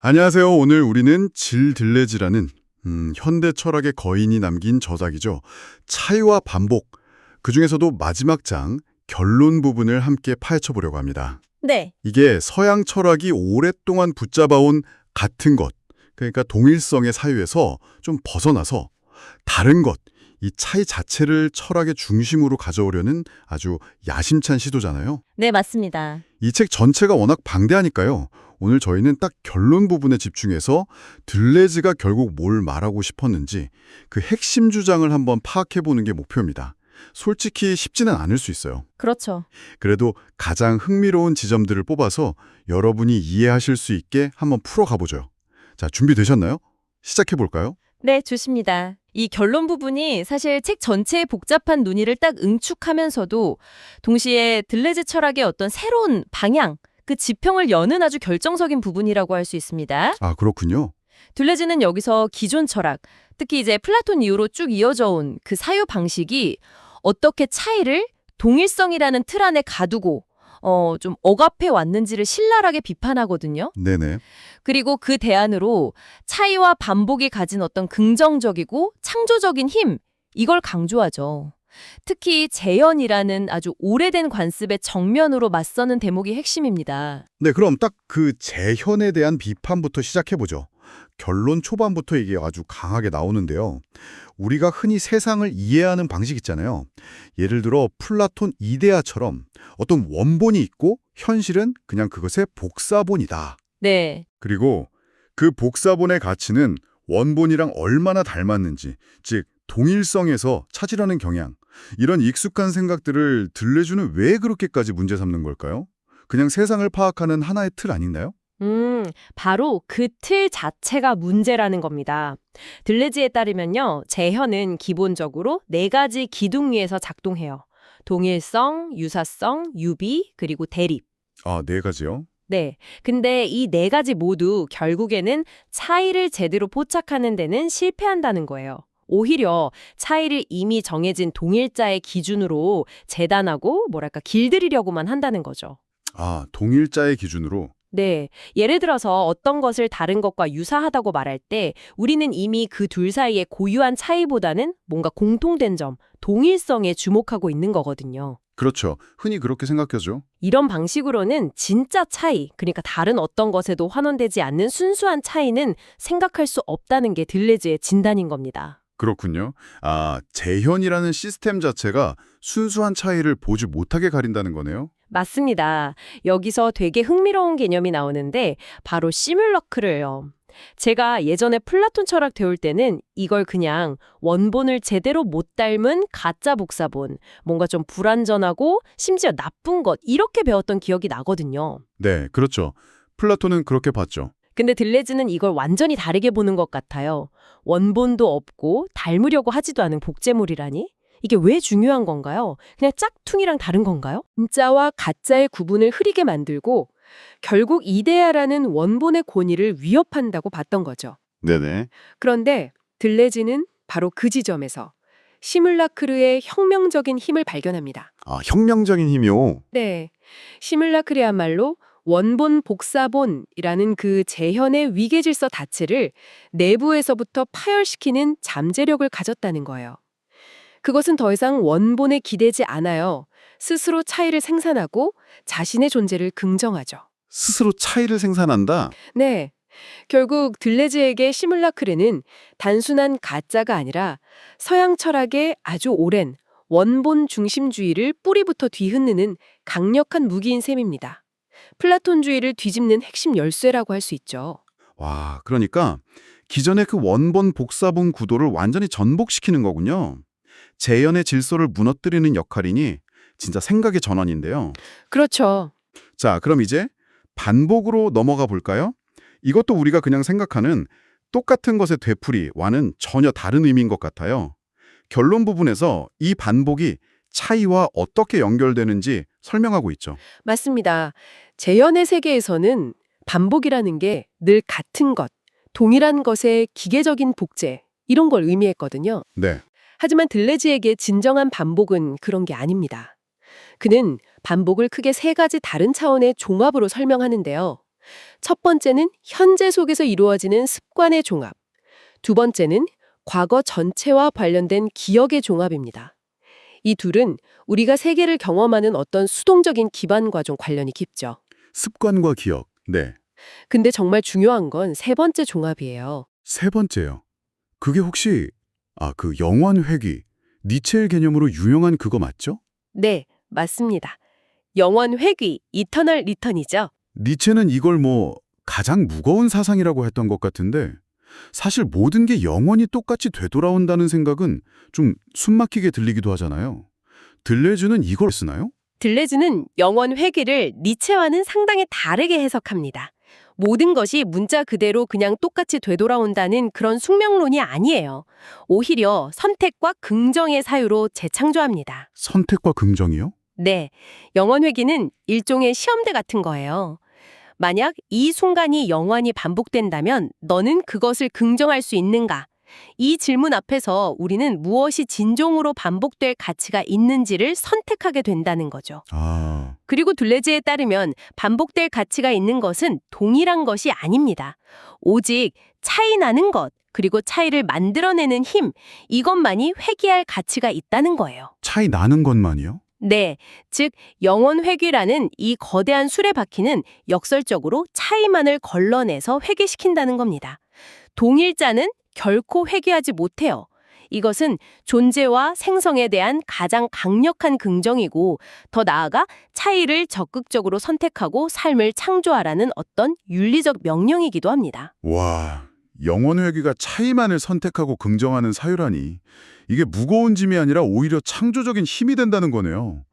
안녕하세요. 오늘 우리는 질들레지라는 현대 철학의 거인이 남긴 저작이죠. 차이와 반복, 그중에서도 마지막 장, 결론 부분을 함께 파헤쳐 보려고 합니다. 네, 이게 서양 철학이 오랫동안 붙잡아온 같은 것, 그러니까 동일성의 사유에서 좀 벗어나서 다른 것, 이 차이 자체를 철학의 중심으로 가져오려는 아주 야심찬 시도잖아요. 네, 맞습니다. 이 책 전체가 워낙 방대하니까요. 오늘 저희는 딱 결론 부분에 집중해서 들레즈가 결국 뭘 말하고 싶었는지 그 핵심 주장을 한번 파악해보는 게 목표입니다. 솔직히 쉽지는 않을 수 있어요. 그렇죠. 그래도 가장 흥미로운 지점들을 뽑아서 여러분이 이해하실 수 있게 한번 풀어가보죠. 자, 준비되셨나요? 시작해볼까요? 네, 좋습니다. 이 결론 부분이 사실 책 전체의 복잡한 논의를 딱 응축하면서도 동시에 들레즈 철학의 어떤 새로운 방향, 그 지평을 여는 아주 결정적인 부분이라고 할 수 있습니다. 아, 그렇군요. 들레즈는 여기서 기존 철학, 특히 이제 플라톤 이후로 쭉 이어져 온 그 사유 방식이 어떻게 차이를 동일성이라는 틀 안에 가두고 좀 억압해 왔는지를 신랄하게 비판하거든요. 네네. 그리고 그 대안으로 차이와 반복이 가진 어떤 긍정적이고 창조적인 힘, 이걸 강조하죠. 특히 재현이라는 아주 오래된 관습의 정면으로 맞서는 대목이 핵심입니다. 네, 그럼 딱 그 재현에 대한 비판부터 시작해보죠. 결론 초반부터 이게 아주 강하게 나오는데요. 우리가 흔히 세상을 이해하는 방식 있잖아요. 예를 들어 플라톤 이데아처럼 어떤 원본이 있고 현실은 그냥 그것의 복사본이다. 네, 그리고 그 복사본의 가치는 원본이랑 얼마나 닮았는지, 즉 동일성에서 찾으려는 경향, 이런 익숙한 생각들을 들레주는 왜 그렇게까지 문제 삼는 걸까요? 그냥 세상을 파악하는 하나의 틀 아닌가요? 바로 그 틀 자체가 문제라는 겁니다. 들레즈에 따르면요, 재현은 기본적으로 네 가지 기둥 위에서 작동해요. 동일성, 유사성, 유비, 그리고 대립. 아, 네 가지요? 네. 근데 이 네 가지 모두 결국에는 차이를 제대로 포착하는 데는 실패한다는 거예요. 오히려 차이를 이미 정해진 동일자의 기준으로 재단하고 길들이려고만 한다는 거죠. 아, 동일자의 기준으로? 네. 예를 들어서 어떤 것을 다른 것과 유사하다고 말할 때 우리는 이미 그 둘 사이의 고유한 차이보다는 뭔가 공통된 점, 동일성에 주목하고 있는 거거든요. 그렇죠. 흔히 그렇게 생각하죠. 이런 방식으로는 진짜 차이, 그러니까 다른 어떤 것에도 환원되지 않는 순수한 차이는 생각할 수 없다는 게 들레즈의 진단인 겁니다. 그렇군요. 아, 재현이라는 시스템 자체가 순수한 차이를 보지 못하게 가린다는 거네요. 맞습니다. 여기서 되게 흥미로운 개념이 나오는데 바로 시뮬러크를요. 제가 예전에 플라톤 철학 배울 때는 이걸 그냥 원본을 제대로 못 닮은 가짜 복사본, 뭔가 좀 불완전하고 심지어 나쁜 것 이렇게 배웠던 기억이 나거든요. 네, 그렇죠. 플라톤은 그렇게 봤죠. 근데 들레즈는 이걸 완전히 다르게 보는 것 같아요. 원본도 없고 닮으려고 하지도 않은 복제물이라니? 이게 왜 중요한 건가요? 그냥 짝퉁이랑 다른 건가요? 진짜와 가짜의 구분을 흐리게 만들고 결국 이데아라는 원본의 권위를 위협한다고 봤던 거죠. 네네. 그런데 들레즈는 바로 그 지점에서 시뮬라크르의 혁명적인 힘을 발견합니다. 아, 혁명적인 힘이요? 네, 시뮬라크르야말로 원본 복사본이라는 그 재현의 위계 질서 자체를 내부에서부터 파열시키는 잠재력을 가졌다는 거예요. 그것은 더 이상 원본에 기대지 않아요. 스스로 차이를 생산하고 자신의 존재를 긍정하죠. 스스로 차이를 생산한다? 네, 결국 들레즈에게 시뮬라크르는 단순한 가짜가 아니라 서양 철학의 아주 오랜 원본 중심주의를 뿌리부터 뒤흔드는 강력한 무기인 셈입니다. 플라톤주의를 뒤집는 핵심 열쇠라고 할 수 있죠. 와, 그러니까 기존의 그 원본 복사본 구도를 완전히 전복시키는 거군요. 재현의 질서를 무너뜨리는 역할이니 진짜 생각의 전환인데요. 그렇죠. 자, 그럼 이제 반복으로 넘어가 볼까요? 이것도 우리가 그냥 생각하는 똑같은 것의 되풀이와는 전혀 다른 의미인 것 같아요. 결론 부분에서 이 반복이 차이와 어떻게 연결되는지 설명하고 있죠. 맞습니다. 재현의 세계에서는 반복이라는 게 늘 같은 것, 동일한 것의 기계적인 복제, 이런 걸 의미했거든요. 네. 하지만 들레즈에게 진정한 반복은 그런 게 아닙니다. 그는 반복을 크게 세 가지 다른 차원의 종합으로 설명하는데요. 첫 번째는 현재 속에서 이루어지는 습관의 종합. 두 번째는 과거 전체와 관련된 기억의 종합입니다. 이 둘은 우리가 세계를 경험하는 어떤 수동적인 기반과 좀 관련이 깊죠. 습관과 기억. 네. 근데 정말 중요한 건 세 번째 종합이에요. 세 번째요. 그게 혹시 그 영원 회귀, 니체의 개념으로 유명한 그거 맞죠? 네, 맞습니다. 영원 회귀, 이터널 리턴이죠. 니체는 이걸 가장 무거운 사상이라고 했던 것 같은데 사실 모든 게 영원히 똑같이 되돌아온다는 생각은 좀 숨막히게 들리기도 하잖아요. 들레즈는 이걸 쓰나요? 들레즈는 영원 회귀를 니체와는 상당히 다르게 해석합니다. 모든 것이 문자 그대로 그냥 똑같이 되돌아온다는 그런 숙명론이 아니에요. 오히려 선택과 긍정의 사유로 재창조합니다. 선택과 긍정이요? 네, 영원 회귀는 일종의 시험대 같은 거예요. 만약 이 순간이 영원히 반복된다면 너는 그것을 긍정할 수 있는가? 이 질문 앞에서 우리는 무엇이 진종으로 반복될 가치가 있는지를 선택하게 된다는 거죠. 그리고 둘레즈에 따르면 반복될 가치가 있는 것은 동일한 것이 아닙니다. 오직 차이 나는 것, 그리고 차이를 만들어내는 힘, 이것만이 회귀할 가치가 있다는 거예요. 차이 나는 것만이요? 네, 즉 영원 회귀라는 이 거대한 수레바퀴는 역설적으로 차이만을 걸러내서 회귀시킨다는 겁니다. 동일자는 결코 회귀하지 못해요. 이것은 존재와 생성에 대한 가장 강력한 긍정이고 더 나아가 차이를 적극적으로 선택하고 삶을 창조하라는 어떤 윤리적 명령이기도 합니다. 와, 영원 회귀가 차이만을 선택하고 긍정하는 사유라니. 이게 무거운 짐이 아니라 오히려 창조적인 힘이 된다는 거네요.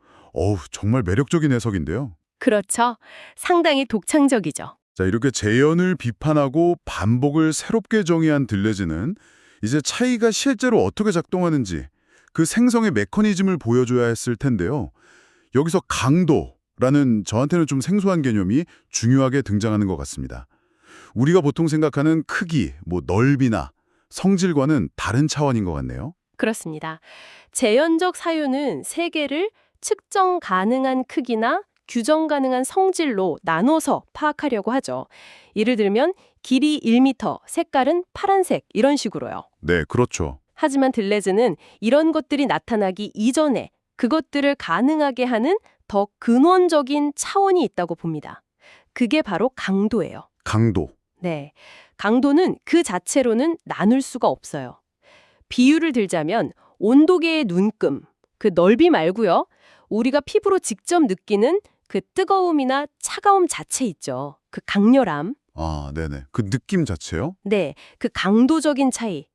정말 매력적인 해석인데요. 그렇죠. 상당히 독창적이죠. 자, 이렇게 재현을 비판하고 반복을 새롭게 정의한 들레즈는 이제 차이가 실제로 어떻게 작동하는지 그 생성의 메커니즘을 보여줘야 했을 텐데요. 여기서 강도라는 저한테는 좀 생소한 개념이 중요하게 등장하는 것 같습니다. 우리가 보통 생각하는 크기, 넓이나 성질과는 다른 차원인 것 같네요. 그렇습니다. 재현적 사유는 세계를 측정 가능한 크기나 규정 가능한 성질로 나눠서 파악하려고 하죠. 예를 들면 길이 1m, 색깔은 파란색 이런 식으로요. 네, 그렇죠. 하지만 들레즈는 이런 것들이 나타나기 이전에 그것들을 가능하게 하는 더 근원적인 차원이 있다고 봅니다. 그게 바로 강도예요. 강도. 네, 강도는 그 자체로는 나눌 수가 없어요. 비유를 들자면 온도계의 눈금, 그 넓이 말고요. 우리가 피부로 직접 느끼는 그 뜨거움이나 차가움 자체 있죠. 그 강렬함. 네네. 그 느낌 자체요? 네, 그 강도적인 차이.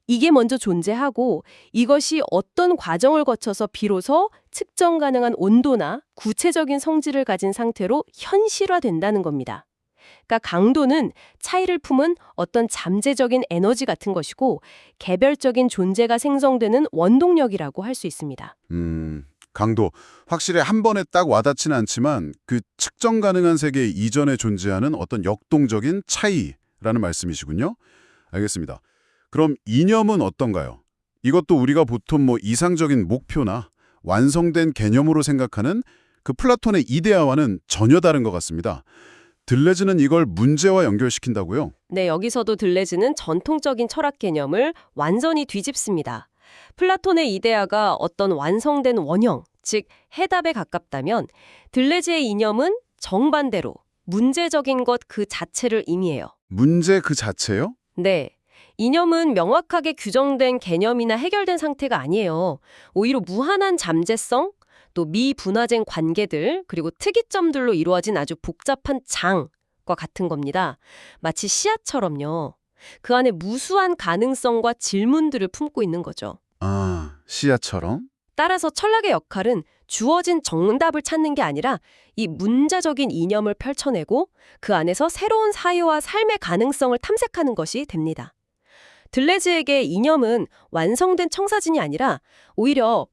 이게 먼저 존재하고 이것이 어떤 과정을 거쳐서 비로소 측정 가능한 온도나 구체적인 성질을 가진 상태로 현실화된다는 겁니다. 그러니까 강도는 차이를 품은 어떤 잠재적인 에너지 같은 것이고 개별적인 존재가 생성되는 원동력이라고 할 수 있습니다. 강도. 확실히 한 번에 딱 와닿지는 않지만 그 측정 가능한 세계 이전에 존재하는 어떤 역동적인 차이라는 말씀이시군요. 알겠습니다. 그럼 이념은 어떤가요? 이것도 우리가 보통 이상적인 목표나 완성된 개념으로 생각하는 그 플라톤의 이데아와는 전혀 다른 것 같습니다. 들레즈는 이걸 문제와 연결시킨다고요? 네, 여기서도 들레즈는 전통적인 철학 개념을 완전히 뒤집습니다. 플라톤의 이데아가 어떤 완성된 원형, 즉 해답에 가깝다면 들레즈의 이념은 정반대로 문제적인 것 그 자체를 의미해요. 문제 그 자체요? 네. 이념은 명확하게 규정된 개념이나 해결된 상태가 아니에요. 오히려 무한한 잠재성, 또 미분화된 관계들, 그리고 특이점들로 이루어진 아주 복잡한 장과 같은 겁니다. 마치 씨앗처럼요. 그 안에 무수한 가능성과 질문들을 품고 있는 거죠. 씨앗처럼? 따라서 철학의 역할은 주어진 정답을 찾는 게 아니라 이 문자적인 이념을 펼쳐내고 그 안에서 새로운 사유와 삶의 가능성을 탐색하는 것이 됩니다. 들레즈에게 이념은 완성된 청사진이 아니라 오히려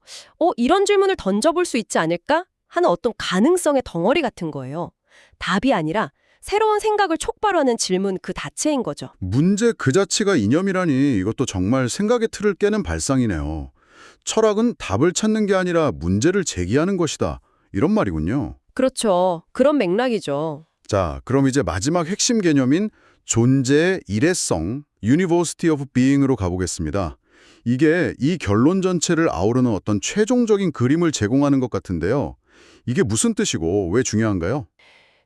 이런 질문을 던져볼 수 있지 않을까 하는 어떤 가능성의 덩어리 같은 거예요. 답이 아니라 새로운 생각을 촉발하는 질문 그 자체인 거죠. 문제 그 자체가 이념이라니 이것도 정말 생각의 틀을 깨는 발상이네요. 철학은 답을 찾는 게 아니라 문제를 제기하는 것이다. 이런 말이군요. 그렇죠. 그런 맥락이죠. 자, 그럼 이제 마지막 핵심 개념인 존재의 일회성, University of Being으로 가보겠습니다. 이게 이 결론 전체를 아우르는 어떤 최종적인 그림을 제공하는 것 같은데요. 이게 무슨 뜻이고 왜 중요한가요?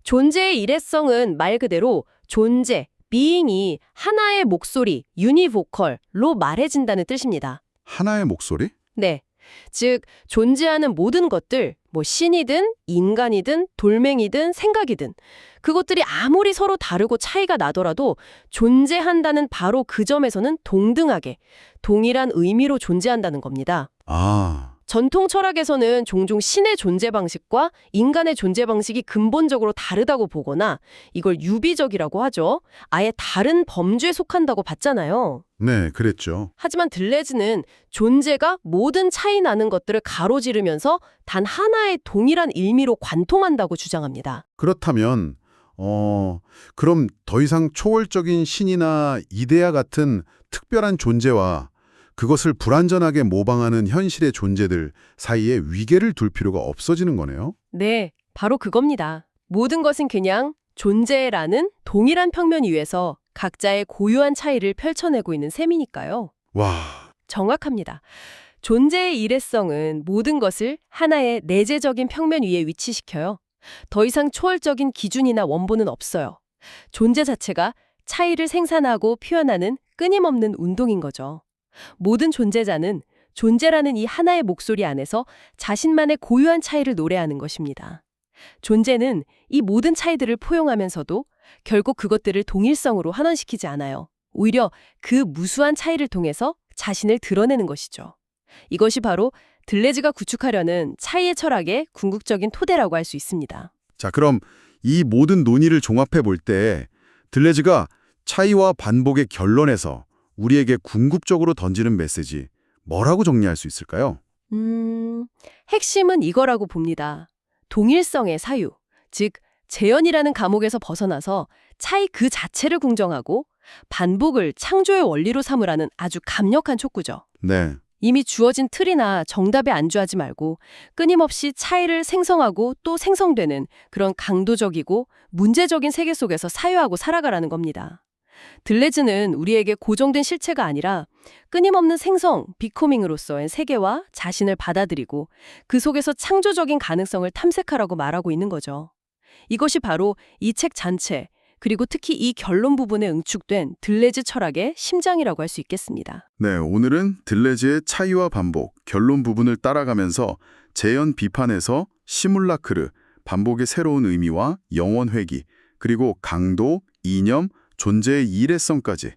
존재의 일회성은 말 그대로 존재, being이 하나의 목소리, 유니보컬로 말해진다는 뜻입니다. 하나의 목소리? 네. 즉, 존재하는 모든 것들, 신이든 인간이든 돌멩이든 생각이든 그것들이 아무리 서로 다르고 차이가 나더라도 존재한다는 바로 그 점에서는 동등하게, 동일한 의미로 존재한다는 겁니다. 아, 전통 철학에서는 종종 신의 존재 방식과 인간의 존재 방식이 근본적으로 다르다고 보거나 이걸 유비적이라고 하죠. 아예 다른 범주에 속한다고 봤잖아요. 네, 그랬죠. 하지만 들레즈는 존재가 모든 차이 나는 것들을 가로지르면서 단 하나의 동일한 의미로 관통한다고 주장합니다. 그렇다면 그럼 더 이상 초월적인 신이나 이데아 같은 특별한 존재와 그것을 불완전하게 모방하는 현실의 존재들 사이에 위계를 둘 필요가 없어지는 거네요. 네, 바로 그겁니다. 모든 것은 그냥 존재라는 동일한 평면 위에서 각자의 고유한 차이를 펼쳐내고 있는 셈이니까요. 와, 정확합니다. 존재의 일회성은 모든 것을 하나의 내재적인 평면 위에 위치시켜요. 더 이상 초월적인 기준이나 원본은 없어요. 존재 자체가 차이를 생산하고 표현하는 끊임없는 운동인 거죠. 모든 존재자는 존재라는 이 하나의 목소리 안에서 자신만의 고유한 차이를 노래하는 것입니다. 존재는 이 모든 차이들을 포용하면서도 결국 그것들을 동일성으로 환원시키지 않아요. 오히려 그 무수한 차이를 통해서 자신을 드러내는 것이죠. 이것이 바로 들레즈가 구축하려는 차이의 철학의 궁극적인 토대라고 할 수 있습니다. 자, 그럼 이 모든 논의를 종합해 볼 때 들레즈가 차이와 반복의 결론에서 우리에게 궁극적으로 던지는 메시지 뭐라고 정리할 수 있을까요? 핵심은 이거라고 봅니다. 동일성의 사유, 즉 재현이라는 감옥에서 벗어나서 차이 그 자체를 궁정하고 반복을 창조의 원리로 삼으라는 아주 강력한 촉구죠. 네. 이미 주어진 틀이나 정답에 안주하지 말고 끊임없이 차이를 생성하고 또 생성되는 그런 강도적이고 문제적인 세계 속에서 사유하고 살아가라는 겁니다. 들레즈는 우리에게 고정된 실체가 아니라 끊임없는 생성, 비코밍으로서의 세계와 자신을 받아들이고 그 속에서 창조적인 가능성을 탐색하라고 말하고 있는 거죠. 이것이 바로 이 책 전체, 그리고 특히 이 결론 부분에 응축된 들레즈 철학의 심장이라고 할 수 있겠습니다. 네, 오늘은 들레즈의 차이와 반복, 결론 부분을 따라가면서 재현 비판에서 시뮬라크르, 반복의 새로운 의미와 영원 회귀, 그리고 강도, 이념, 존재의 일회성까지.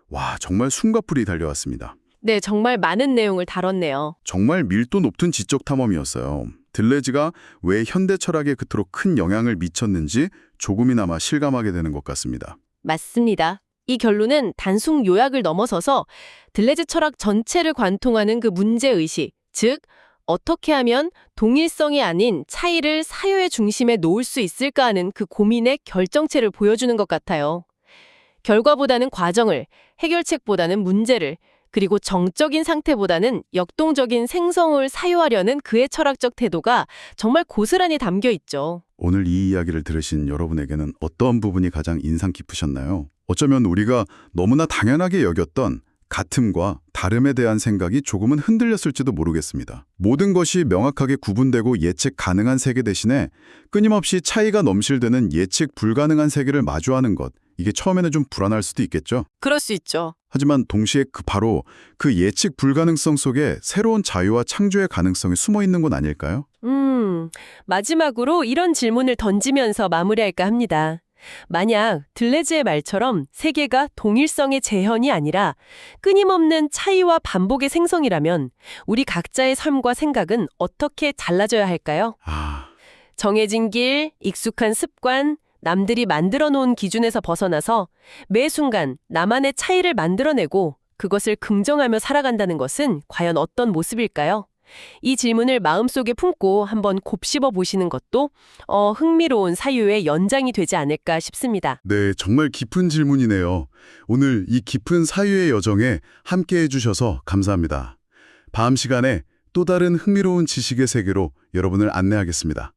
와, 정말 숨가쁘리 달려왔습니다. 네, 정말 많은 내용을 다뤘네요. 정말 밀도 높은 지적 탐험이었어요. 들레즈가 왜 현대 철학에 그토록 큰 영향을 미쳤는지 조금이나마 실감하게 되는 것 같습니다. 맞습니다. 이 결론은 단순 요약을 넘어서서 들레즈 철학 전체를 관통하는 그 문제의식, 즉 어떻게 하면 동일성이 아닌 차이를 사유의 중심에 놓을 수 있을까 하는 그 고민의 결정체를 보여주는 것 같아요. 결과보다는 과정을, 해결책보다는 문제를, 그리고 정적인 상태보다는 역동적인 생성을 사유하려는 그의 철학적 태도가 정말 고스란히 담겨 있죠. 오늘 이 이야기를 들으신 여러분에게는 어떤 부분이 가장 인상 깊으셨나요? 어쩌면 우리가 너무나 당연하게 여겼던 같음과 다름에 대한 생각이 조금은 흔들렸을지도 모르겠습니다. 모든 것이 명확하게 구분되고 예측 가능한 세계 대신에 끊임없이 차이가 넘실대는 예측 불가능한 세계를 마주하는 것, 이게 처음에는 좀 불안할 수도 있겠죠. 그럴 수 있죠. 하지만 동시에 바로 그 예측 불가능성 속에 새로운 자유와 창조의 가능성이 숨어 있는 건 아닐까요? 마지막으로 이런 질문을 던지면서 마무리할까 합니다. 만약 들레즈의 말처럼 세계가 동일성의 재현이 아니라 끊임없는 차이와 반복의 생성이라면 우리 각자의 삶과 생각은 어떻게 달라져야 할까요? 정해진 길, 익숙한 습관, 남들이 만들어 놓은 기준에서 벗어나서 매 순간 나만의 차이를 만들어내고 그것을 긍정하며 살아간다는 것은 과연 어떤 모습일까요? 이 질문을 마음속에 품고 한번 곱씹어 보시는 것도 흥미로운 사유의 연장이 되지 않을까 싶습니다. 네, 정말 깊은 질문이네요. 오늘 이 깊은 사유의 여정에 함께해 주셔서 감사합니다. 다음 시간에 또 다른 흥미로운 지식의 세계로 여러분을 안내하겠습니다.